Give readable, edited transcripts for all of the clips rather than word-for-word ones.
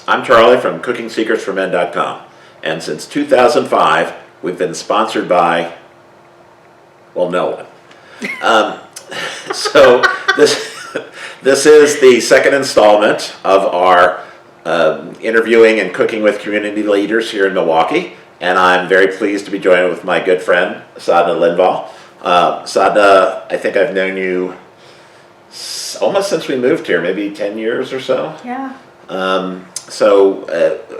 I'm Charlie from CookingSecretsForMen.com, and since 2005, we've been sponsored by, well, no one. So this is the second installment of our interviewing and cooking with community leaders here in Milwaukee, and I'm very pleased to be joined with my good friend, Sadhna Lindvall. Sadhna, I think I've known you almost since we moved here, maybe 10 years or so. Yeah. So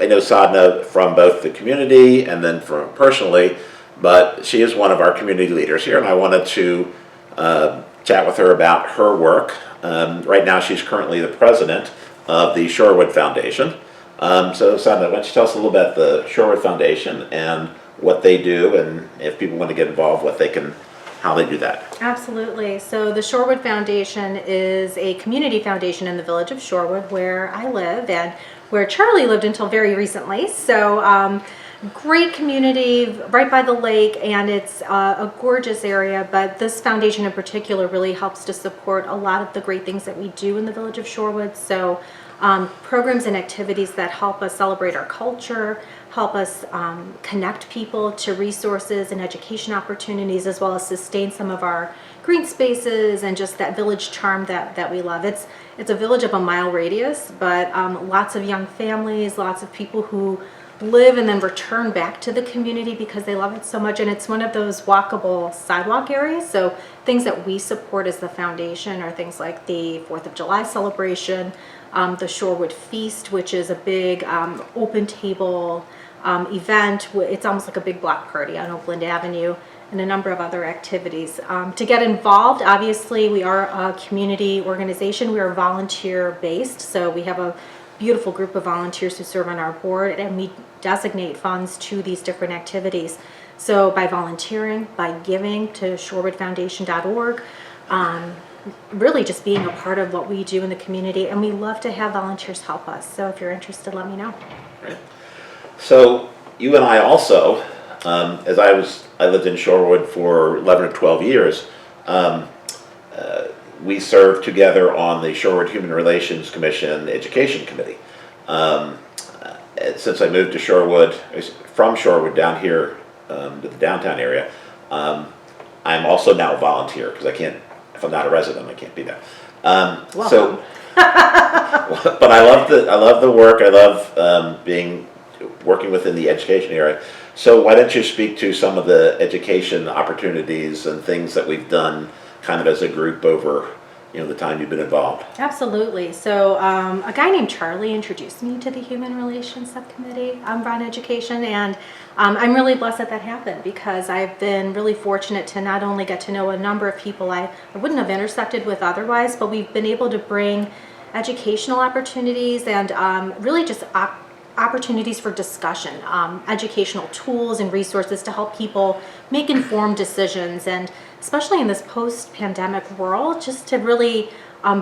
I know Sadhna from both the community and then from personally, but she is one of our community leaders here, and I wanted to chat with her about her work. Right now she's currently the president of the Shorewood Foundation. So Sadhna, why don't you tell us a little bit about the Shorewood Foundation and what they do, and if people want to get involved, how they do that. Absolutely. So the Shorewood Foundation is a community foundation in the village of Shorewood, where I live and where Charlie lived until very recently. So great community right by the lake, and it's a gorgeous area, but this foundation in particular really helps to support a lot of the great things that we do in the village of Shorewood. So programs and activities that help us celebrate our culture, help us connect people to resources and education opportunities, as well as sustain some of our green spaces and just that village charm that we love. It's a village of a mile radius, but lots of young families, lots of people who live and then return back to the community because they love it so much, and it's one of those walkable sidewalk areas. So things that we support as the foundation are things like the 4th of July celebration, the Shorewood Feast, which is a big open table event. It's almost like a big block party on Oakland Avenue, and a number of other activities. To get involved, obviously we are a community organization. We are volunteer based, so we have a beautiful group of volunteers who serve on our board, and we designate funds to these different activities. So by volunteering, by giving to shorewoodfoundation.org, really just being a part of what we do in the community, and we love to have volunteers help us. So if you're interested, let me know. Right. So you and I also, as I lived in Shorewood for 11 or 12 years, we served together on the Shorewood Human Relations Commission Education Committee. Since I moved to Shorewood, from Shorewood down here to the downtown area, I'm also now a volunteer because I can't, if I'm not a resident, I can't be there. So, but I love the work. I love working within the education area. So why don't you speak to some of the education opportunities and things that we've done kind of as a group over the time you've been involved? Absolutely. So a guy named Charlie introduced me to the Human Relations Subcommittee on Education, and I'm really blessed that happened because I've been really fortunate to not only get to know a number of people I wouldn't have intersected with otherwise, but we've been able to bring educational opportunities and really just opportunities for discussion, educational tools and resources to help people make informed decisions, and especially in this post-pandemic world, just to really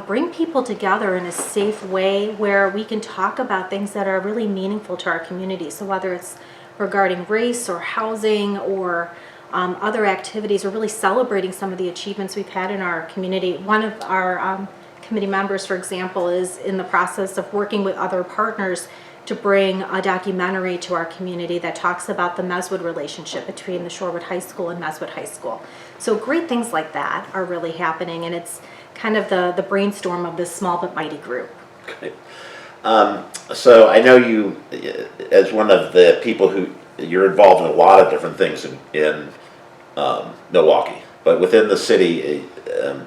bring people together in a safe way where we can talk about things that are really meaningful to our community. So whether it's regarding race or housing or other activities, or really celebrating some of the achievements we've had in our community. One of our committee members, for example, is in the process of working with other partners to bring a documentary to our community that talks about the Meswood relationship between the Shorewood High School and Meswood High School. So great things like that are really happening, and it's kind of the brainstorm of this small but mighty group. Okay. So I know you, as one of the people you're involved in a lot of different things in Milwaukee, but within the city,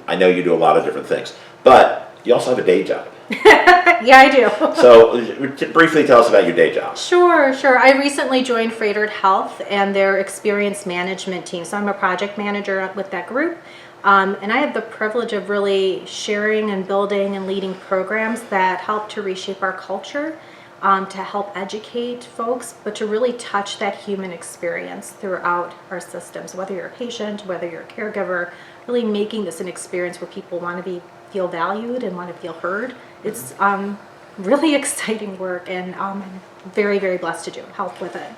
I know you do a lot of different things, but you also have a day job. Yeah, I do. So briefly tell us about your day job. Sure. I recently joined Freighted Health and their experience management team. So I'm a project manager with that group. And I have the privilege of really sharing and building and leading programs that help to reshape our culture, to help educate folks, but to really touch that human experience throughout our systems, whether you're a patient, whether you're a caregiver, really making this an experience where people want to feel valued and want to feel heard. It's really exciting work, and I'm very, very blessed to help with it.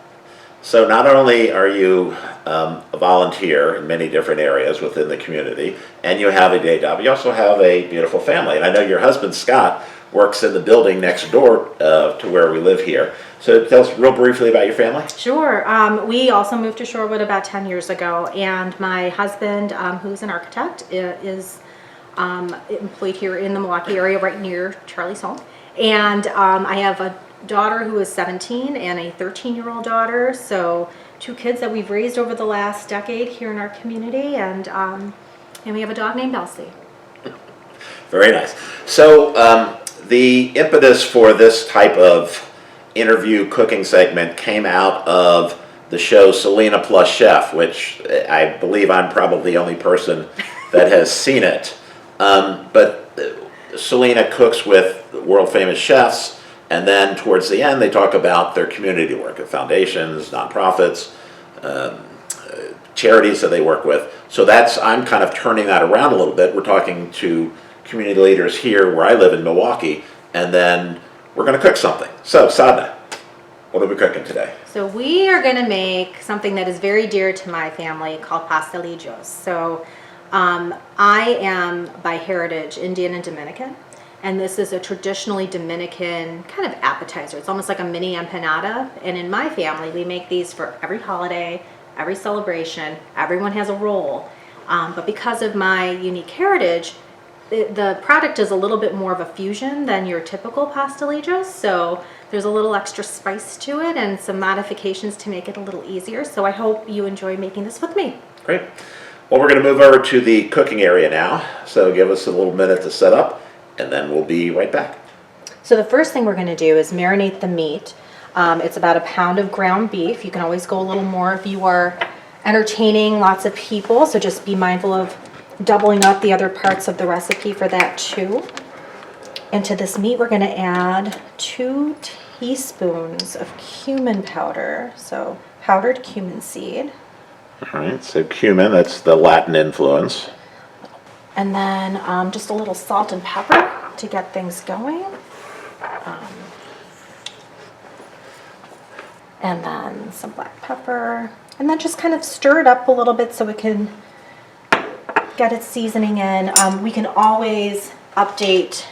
So not only are you a volunteer in many different areas within the community, and you have a day job, you also have a beautiful family. And I know your husband, Scott, works in the building next door to where we live here. So tell us real briefly about your family. Sure. We also moved to Shorewood about 10 years ago, and my husband, who's an architect, is employed here in the Milwaukee area, right near Charlie's home. And I have a daughter who is 17 and a 13-year-old daughter, so 2 kids that we've raised over the last decade here in our community, and we have a dog named Elsie. Very nice. So the impetus for this type of interview cooking segment came out of the show Selena Plus Chef, which I believe I'm probably the only person that has seen it. But Selena cooks with world famous chefs, and then towards the end they talk about their community work at foundations, nonprofits, charities that they work with. So I'm kind of turning that around a little bit. We're talking to community leaders here where I live in Milwaukee, and then we're going to cook something. So Sadhna, what are we cooking today? So we are going to make something that is very dear to my family called pastelillos. So I am by heritage Indian and Dominican, and this is a traditionally Dominican kind of appetizer. It's almost like a mini empanada, and in my family we make these for every holiday, every celebration. Everyone has a role, but because of my unique heritage, the product is a little bit more of a fusion than your typical pastelillos, so there's a little extra spice to it and some modifications to make it a little easier. So I hope you enjoy making this with me. Great. Well, we're going to move over to the cooking area now, so give us a little minute to set up, and then we'll be right back. So the first thing we're going to do is marinate the meat. It's about 1 pound of ground beef. You can always go a little more if you are entertaining lots of people, so just be mindful of doubling up the other parts of the recipe for that too. Into this meat we're going to add 2 teaspoons of cumin powder, so powdered cumin seed. All right, so cumin, that's the Latin influence. And then just a little salt and pepper to get things going. And then some black pepper. And then just kind of stir it up a little bit so it can get its seasoning in. We can always update,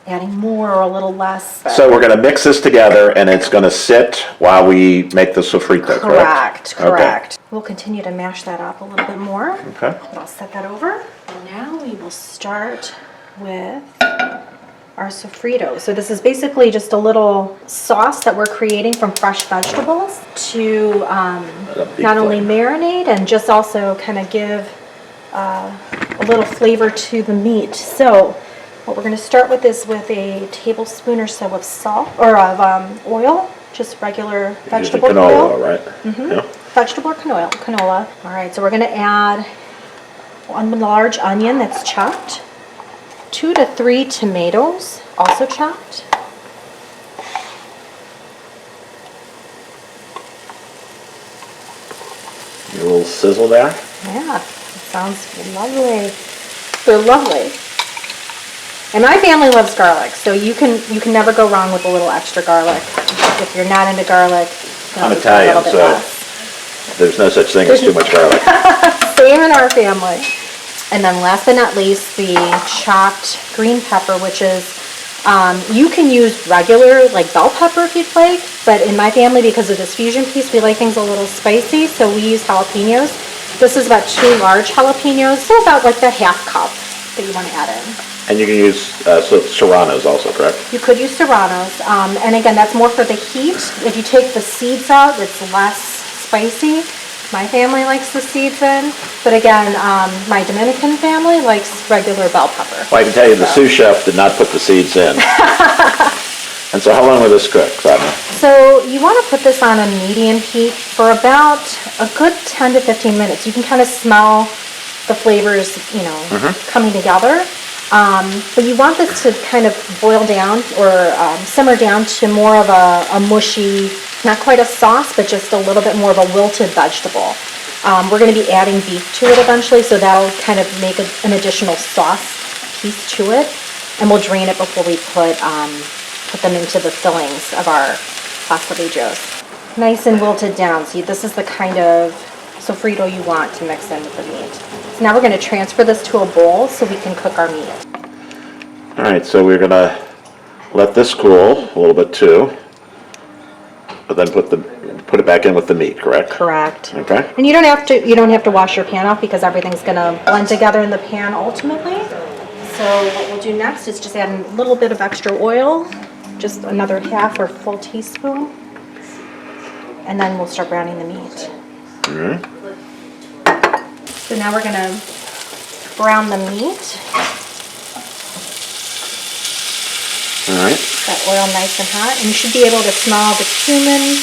adding more or a little less. So we're going to mix this together, and it's going to sit while we make the sofrito, correct? Correct. We'll continue to mash that up a little bit more. Okay. I'll set that over. And now we will start with our sofrito. So this is basically just a little sauce that we're creating from fresh vegetables to not only marinate and just also kind of give a little flavor to the meat. So what we're going to start with is with a tablespoon or so of salt or of oil, just regular vegetable canola oil. Right? Mm-hmm. Yeah. Vegetable or canola. All right, so we're going to add 1 large onion that's chopped, 2 to 3 tomatoes, also chopped. A little sizzle there. Yeah, it sounds lovely. They're lovely. And my family loves garlic, so you can never go wrong with a little extra garlic. If you're not into garlic, I'm Italian, so there's no such thing as too much garlic. Same in our family. And then last but not least, the chopped green pepper, which is, you can use regular, like bell pepper if you'd like, but in my family, because of this fusion piece, we like things a little spicy, so we use jalapenos. This is about 2 large jalapenos, so about like the half cup that you want to add in. And you can use serranos also, correct? You could use serranos, and again, that's more for the heat. If you take the seeds out, it's less spicy. My family likes the seeds in, but again, my Dominican family likes regular bell pepper. Well, I can tell you the sous chef did not put the seeds in. And so how long will this cook, Sadhna? So you want to put this on a medium heat for about a good 10 to 15 minutes. You can kind of smell the flavors, coming together. But you want this to kind of boil down or simmer down to more of a mushy, not quite a sauce, but just a little bit more of a wilted vegetable. We're going to be adding beef to it eventually, so that'll kind of make an additional sauce piece to it. And we'll drain it before we put them into the fillings of our pastelillos. Nice and wilted down. See, this is the kind of sofrito you want to mix in with the meat. So now we're going to transfer this to a bowl so we can cook our meat. All right, so we're going to let this cool a little bit too, but then put it back in with the meat, correct? Correct. Okay. And you don't have to wash your pan off because everything's gonna blend together in the pan ultimately. So what we'll do next is just add a little bit of extra oil, just another half or full teaspoon, and then we'll start browning the meat. Mm-hmm. So now we're gonna brown the meat. All right. That oil nice and hot, and you should be able to smell the cumin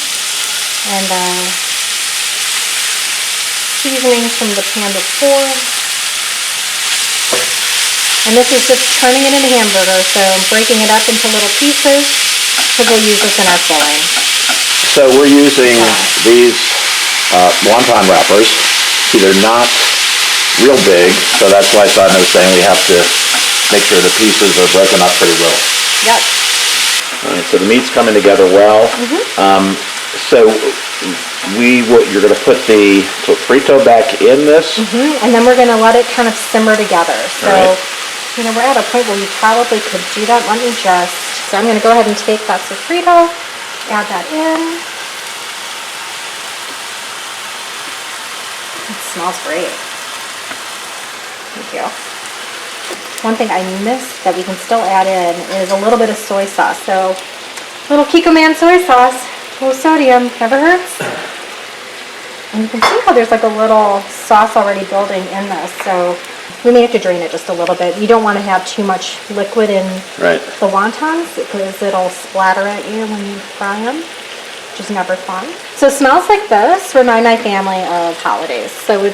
and seasonings from the pan before. And this is just turning it into hamburger, so breaking it up into little pieces because we'll use this in our filling. So we're using these wonton wrappers. See, they're not real big, so that's why Sadhna was saying we have to make sure the pieces are broken up pretty well. Yep. All right, so the meat's coming together well. Mm-hmm. So you're going to put the sofrito back in this? Mm-hmm. And then we're going to let it kind of simmer together. So, you know, we're at a point where you probably could do that. So I'm going to go ahead and take that sofrito, add that in. It smells great. Thank you. One thing I missed that we can still add in is a little bit of soy sauce. So, little Kikkoman soy sauce, low sodium, never hurts. And you can see how there's like a little sauce already building in this. So, we may have to drain it just a little bit. You don't want to have too much liquid in the wontons because it'll splatter at you when you fry them, which is never fun. So, smells like this remind my family of holidays. So,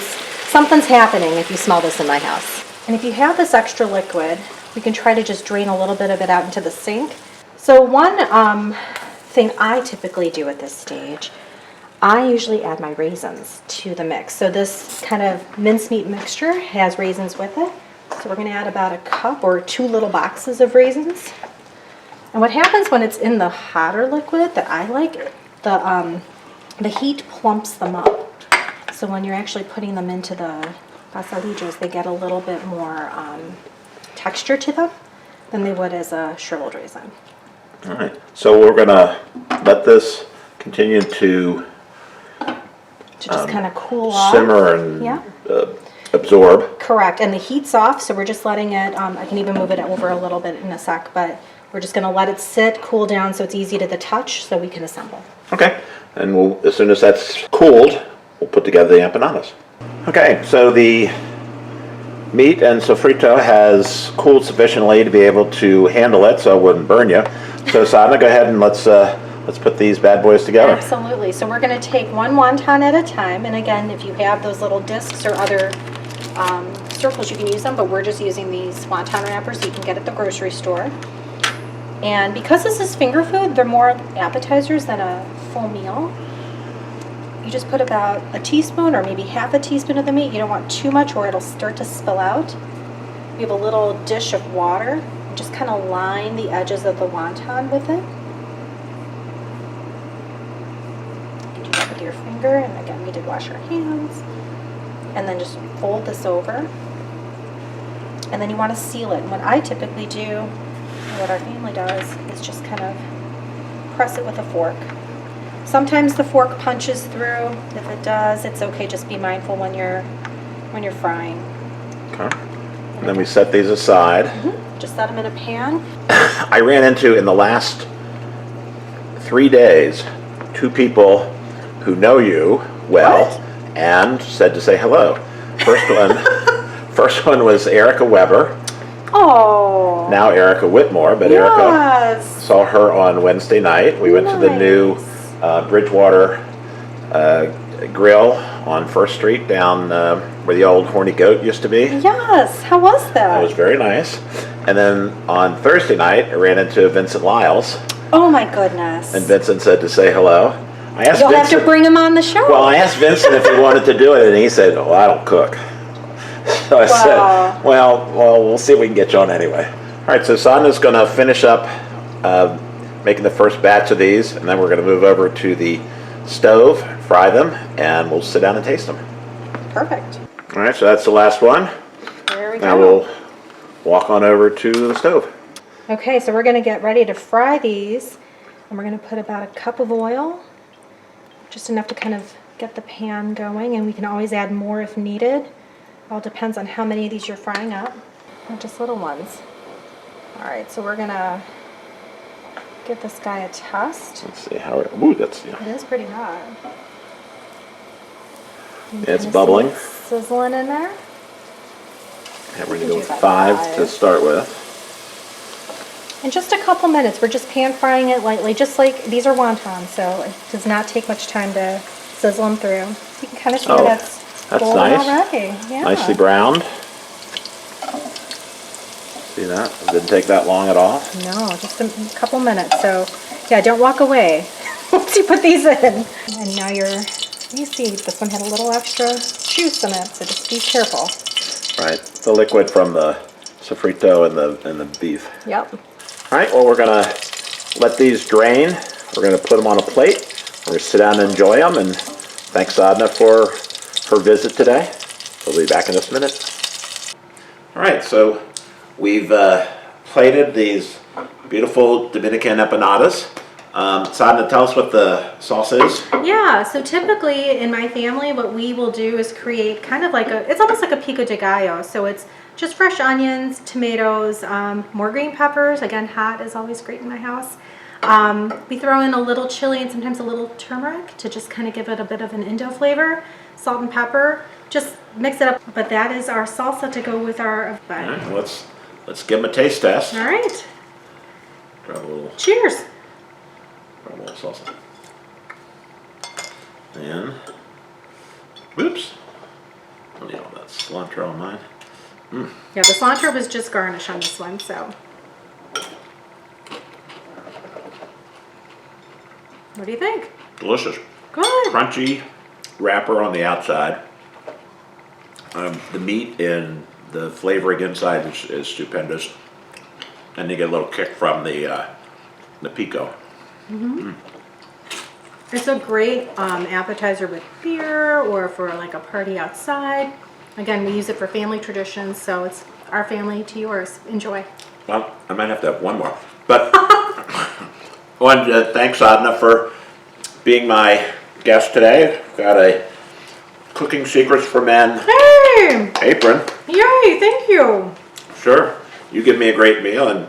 something's happening if you smell this in my house. And if you have this extra liquid, we can try to just drain a little bit of it out into the sink. So one thing I typically do at this stage, I usually add my raisins to the mix. So this kind of mincemeat mixture has raisins with it. So we're going to add about a cup or 2 little boxes of raisins. And what happens when it's in the hotter liquid that I like, the heat plumps them up. So when you're actually putting them into the pastelillos, they get a little bit more texture to them than they would as a shriveled raisin. All right, so we're going to let this continue to just kind of cool off. Simmer and absorb. Correct, and the heat's off, so we're just letting it, I can even move it over a little bit in a sec, but we're just going to let it sit, cool down so it's easy to the touch so we can assemble. Okay, and as soon as that's cooled, we'll put together the empanadas. Okay, so the meat and sofrito has cooled sufficiently to be able to handle it so it wouldn't burn you. So Sadhna, go ahead and let's put these bad boys together. Absolutely. So we're going to take one wonton at a time, and again, if you have those little discs or other circles, you can use them, but we're just using these wonton wrappers you can get at the grocery store. And because this is finger food, they're more appetizers than a full meal. You just put about a teaspoon or maybe half a teaspoon of the meat. You don't want too much or it'll start to spill out. We have a little dish of water. Just kind of line the edges of the wonton with it. You can do that with your finger, and again, we did wash our hands. And then just fold this over. And then you want to seal it. And what I typically do, and what our family does, is just kind of press it with a fork. Sometimes the fork punches through. If it does, it's okay. Just be mindful when you're frying. Okay. And then we set these aside. Mm-hmm. Just set them in a pan. I ran into, in the last 3 days, 2 people who know you well and said to say hello. First one was Erica Weber. Oh. Now Erica Whitmore, but Erica saw her on Wednesday night. We went to the new Bridgewater Grill on First Street down where the old Horny Goat used to be. Yes, how was that? It was very nice. And then on Thursday night, I ran into Vincent Lyles. Oh my goodness. And Vincent said to say hello. You'll have to bring him on the show. Well, I asked Vincent if he wanted to do it, and he said, "Oh, I don't cook." So I said, well, we'll see if we can get you on anyway. All right, so Sadhna's going to finish up making the first batch of these, and then we're going to move over to the stove, fry them, and we'll sit down and taste them. Perfect. All right, so that's the last one. There we go. Now we'll walk on over to the stove. Okay, so we're gonna get ready to fry these, and we're gonna put about a cup of oil, just enough to kind of get the pan going, and we can always add more if needed. All depends on how many of these you're frying up, not just little ones. All right, so we're gonna give this guy a test. Let's see how ooh, that's, yeah. It is pretty hot. It's bubbling. Sizzling in there. Yeah, we're gonna go with 5 to start with. In just a couple minutes, we're just pan frying it lightly, just like these are wontons, so it does not take much time to sizzle them through. So you can kind of see that's golden nice. already. Yeah. Nicely browned. See that? It didn't take that long at all. No, just a couple minutes. So yeah, don't walk away once you put these in. And now you see this one had a little extra juice in it, so just be careful. Right, the liquid from the sofrito and the beef. Yep. All right, well, we're gonna let these drain. We're gonna put them on a plate. We're gonna sit down and enjoy them. And thanks, Sadhna, for her visit today. We'll be back in just a minute. All right, so we've plated these beautiful Dominican empanadas. Sadhna, tell us what the sauce is. Yeah, so typically in my family, what we will do is create kind of like it's almost like a pico de gallo. So it's just fresh onions, tomatoes, more green peppers. Again, hot is always great in my house. We throw in a little chili and sometimes a little turmeric to just kind of give it a bit of an Indo flavor. Salt and pepper, just mix it up. But that is our salsa to go with our. All right, let's give them a taste test. All right. Grab a little. Cheers. Grab a little salsa. And whoops, I don't need all that cilantro on mine. Yeah, the cilantro was just garnish on this one, so. What do you think? Delicious. Good. Crunchy wrapper on the outside. The meat and the flavoring inside is stupendous. And you get a little kick from the pico. It's a great appetizer with beer or for like a party outside. Again, we use it for family traditions, so it's our family to yours. Enjoy. Well, I might have to have one more. But I wanted to thank Sadhna for being my guest today. Got a Cooking Secrets for Men Hey! apron. Yay, thank you. Sure. You give me a great meal and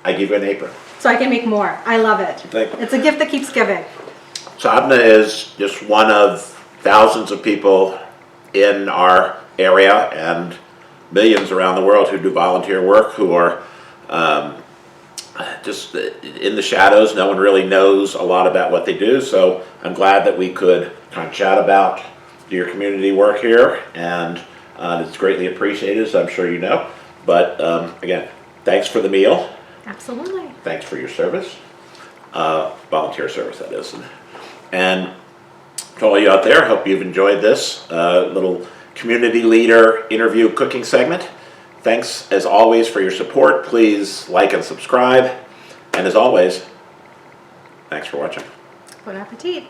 I give you an apron. So I can make more. I love it. Thank you. It's a gift that keeps giving. Sadhna is just one of thousands of people in our area and millions around the world who do volunteer work, who are just in the shadows. No one really knows a lot about what they do, so I'm glad that we could kind of chat about your community work here, and it's greatly appreciated, as I'm sure you know. But again, thanks for the meal. Absolutely. Thanks for your service, volunteer service, that is. And to all you out there, hope you've enjoyed this little community leader interview cooking segment. Thanks, as always, for your support. Please like and subscribe. And as always, thanks for watching. Bon appetit.